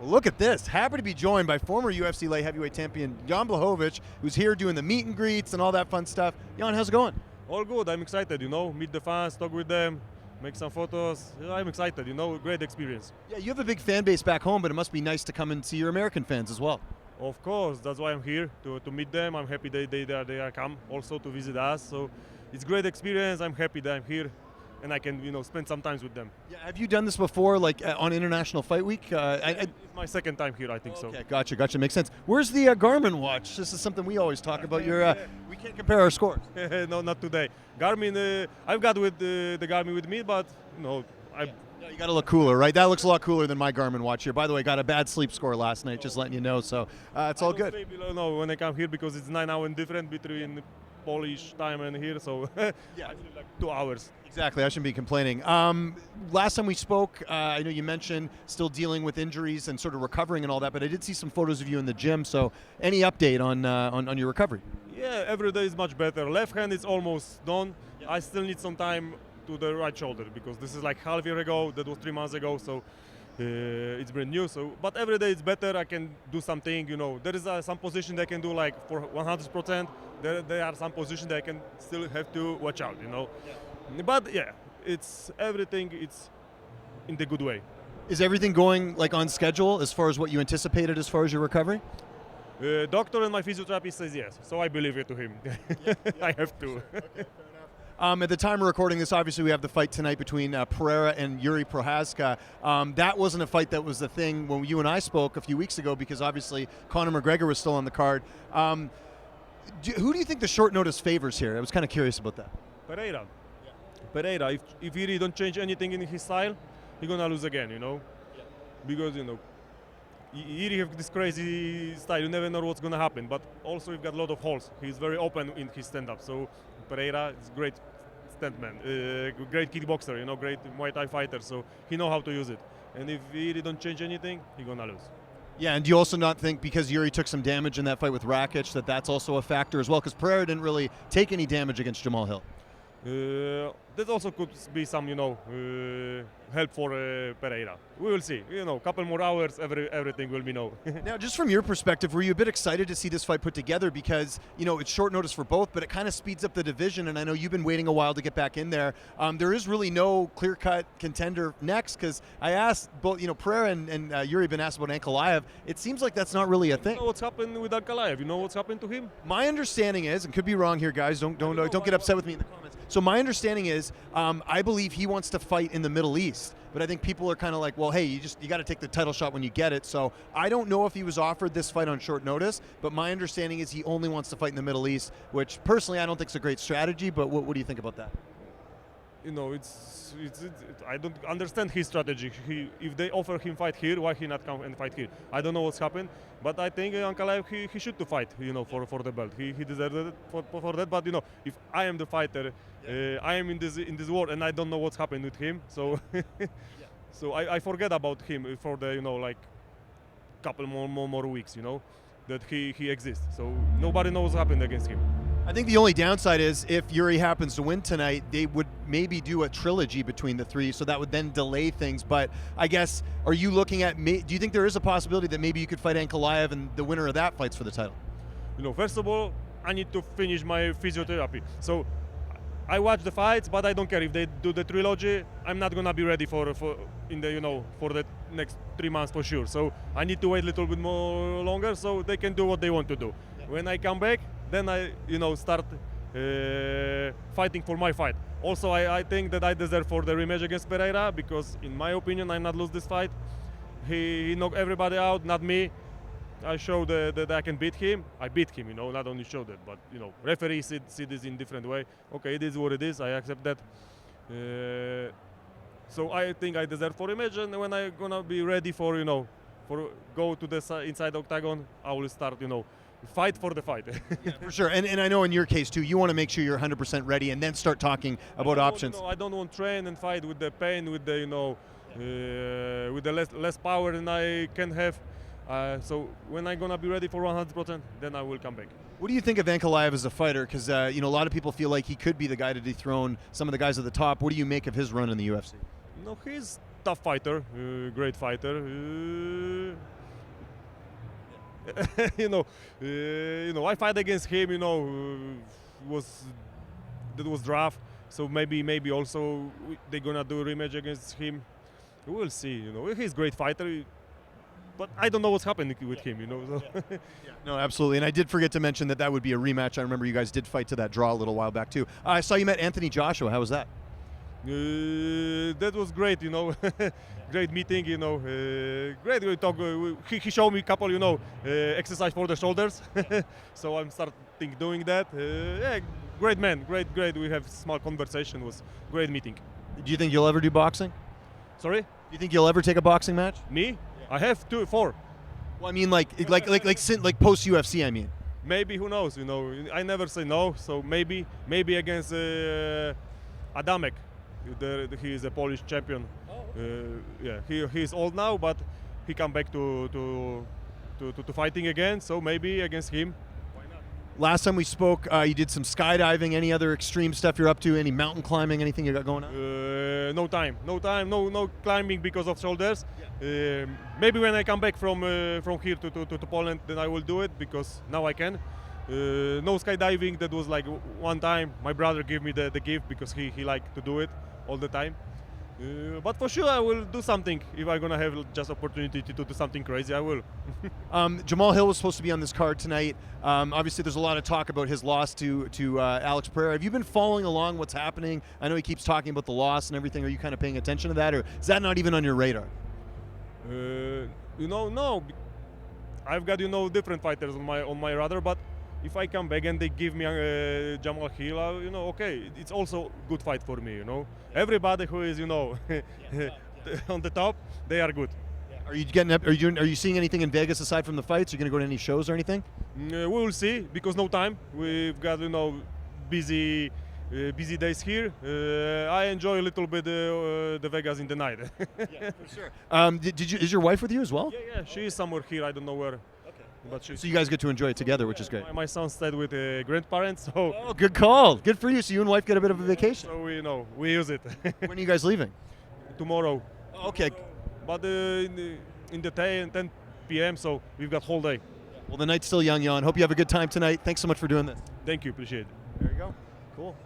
Well, look at this. Happy to be joined by former UFC light heavyweight champion Jan Blachowicz, who's here doing the meet and greets and all that fun stuff. Jan, how's it going? All good. I'm excited, meet the fans, talk with them, make some photos. I'm excited, great experience. Yeah, you have a big fan base back home, but it must be nice to come and see your American fans as well. Of course, that's why I'm here, to meet them. I'm happy they are come also to visit us. So it's great experience. I'm happy that I'm here and I can, spend some time with them. Yeah, have you done this before, like on International Fight Week? It's my second time here, I think so. Okay, gotcha. Makes sense. Where's the Garmin watch? This is something we always talk about. We can't compare our scores. No, not today. Garmin, I've got with the Garmin with me, but Yeah, you got to look cooler, right? That looks a lot cooler than my Garmin watch here. By the way, got a bad sleep score last night, just letting you know. So it's all good. No, when I come here because it's 9 hours different between Polish time and here, so yeah, I feel like 2 hours. Exactly, I shouldn't be complaining. Last time we spoke, I know you mentioned still dealing with injuries and sort of recovering and all that, but I did see some photos of you in the gym. So any update on your recovery? Yeah, every day is much better. Left hand is almost done. Yeah. I still need some time to the right shoulder because this is like half year ago, that was 3 months ago, so it's brand new. So, but every day it's better. I can do something. There is some position that I can do like for 100%. There are some positions that I can still have to watch out. Yeah. But yeah, it's everything. It's in the good way. Is everything going like on schedule as far as what you anticipated as far as your recovery? Doctor and my physiotherapist says yes, so I believe it to him. Yeah. I have to. Sure. Okay, fair enough. At the time of recording this, obviously we have the fight tonight between Pereira and Yuri Prochazka. That wasn't a fight that was the thing when you and I spoke a few weeks ago because obviously Conor McGregor was still on the card. Who do you think the short notice favors here? I was kind of curious about that. Pereira. Yeah. Pereira, if Yuri don't change anything in his style, he's gonna lose again, Yeah. Because, Yuri have this crazy style, you never know what's gonna happen, but also he's got a lot of holes. He's very open in his stand-up, so Pereira is great stuntman, great kickboxer, great Muay Thai fighter, so he know how to use it. And if Yuri don't change anything, he's gonna lose. Yeah, and do you also not think because Yuri took some damage in that fight with Rakic that that's also a factor as well? Because Pereira didn't really take any damage against Jamal Hill. That also could be some, help for Pereira. We will see. Couple more hours, everything will be known. Now, just from your perspective, were you a bit excited to see this fight put together? Because, it's short notice for both, but it kind of speeds up the division, and I know you've been waiting a while to get back in there. There is really no clear-cut contender next, because I asked both, Pereira and Yuri have been asked about Ankalaev. It seems like that's not really a thing. You know what's happened with Ankalaev? You know what's happened to him? My understanding is, and could be wrong here, guys, don't get upset with me in the comments. So my understanding is, I believe he wants to fight in the Middle East, but I think people are kind of like, well, hey, you got to take the title shot when you get it. So I don't know if he was offered this fight on short notice, but my understanding is he only wants to fight in the Middle East, which personally I don't think is a great strategy. But what do you think about that? I don't understand his strategy. If they offer him fight here, why he not come and fight here? I don't know what's happened, but I think Ankalaev he should to fight, for the belt. He deserves it for that. But if I am the fighter, I am in this war, and I don't know what's happened with him. So, so I forget about him for the like couple more weeks. That he exists. So nobody knows what happened against him. I think the only downside is if Yuri happens to win tonight, they would maybe do a trilogy between the three, so that would then delay things. But I guess, are you looking at, do you think there is a possibility that maybe you could fight Ankalaev and the winner of that fights for the title? First of all, I need to finish my physiotherapy. So I watch the fights, but I don't care if they do the trilogy. I'm not gonna be ready for the next 3 months for sure. So I need to wait a little bit more longer, so they can do what they want to do. Yeah. When I come back, then I start fighting for my fight. Also, I think that I deserve for the rematch against Pereira because, in my opinion, I not lose this fight. He knocked everybody out, not me. I showed that I can beat him. I beat him, not only showed that, but referee see this in different way. Okay, it is what it is. I accept that. So I think I deserve for rematch, and when I gonna be ready for for go to the inside octagon, I will start fight for the fight. Yeah, for sure. And I know in your case too, you want to make sure you're 100% ready and then start talking about options. I don't want to train and fight with the pain, with the with the less power than I can have. So when I'm gonna be ready for 100%, then I will come back. What do you think of Ankalaev as a fighter? Because a lot of people feel like he could be the guy to dethrone some of the guys at the top. What do you make of his run in the UFC? He's a tough fighter, great fighter. I fight against him. That was draft. So maybe also they're gonna do a rematch against him. We'll see. He's a great fighter, but I don't know what's happening with him. So. No, absolutely. And I did forget to mention that would be a rematch. I remember you guys did fight to that draw a little while back too. I saw you met Anthony Joshua. How was that? That was great. Great meeting. Great. We talk. He showed me a couple. Exercise for the shoulders. So I'm starting doing that. Yeah, great man. Great. We have small conversation. It was great meeting. Do you think you'll ever do boxing? Sorry? Do you think you'll ever take a boxing match? Me? Yeah. I have 4. Well, I mean, like post UFC. I mean, maybe, who knows? I never say no. So maybe against Adamek. He is a Polish champion. Yeah, he's old now, but he come back to fighting again. So maybe against him. Why not? Last time we spoke, you did some skydiving. Any other extreme stuff you're up to? Any mountain climbing? Anything you got going on? No time. No climbing because of shoulders. Yeah. Maybe when I come back from here to Poland, then I will do it because now I can. No skydiving. That was like one time. My brother gave me the gift because he liked to do it all the time. But for sure I will do something. If I'm gonna have just opportunity to do something crazy, I will. Jamal Hill was supposed to be on this card tonight. Obviously there's a lot of talk about his loss to Alex Pereira. Have you been following along what's happening? I know he keeps talking about the loss and everything. Are you kind of paying attention to that, or is that not even on your radar? No. I've got different fighters on my radar, but if I come back and they give me Jamal Hill, okay, it's also good fight for me. Everybody who is on the top, they are good. Are you getting up? Are you seeing anything in Vegas aside from the fights? Are you going to go to any shows or anything? We will see because no time. We've got busy days here. I enjoy a little bit the Vegas in the night. Yeah, for sure. Is your wife with you as well? Yeah. She is somewhere here. I don't know where. But so you guys get to enjoy it together, which is great. My son stayed with grandparents, so. Oh, good call. Good for you. So you and wife get a bit of a vacation. So we use it. When are you guys leaving? Tomorrow. Oh, okay. But in the 10 p.m. So we've got whole day. Well, the night's still young, Jan. Hope you have a good time tonight. Thanks so much for doing this. Thank you. Appreciate it. There you go. Cool.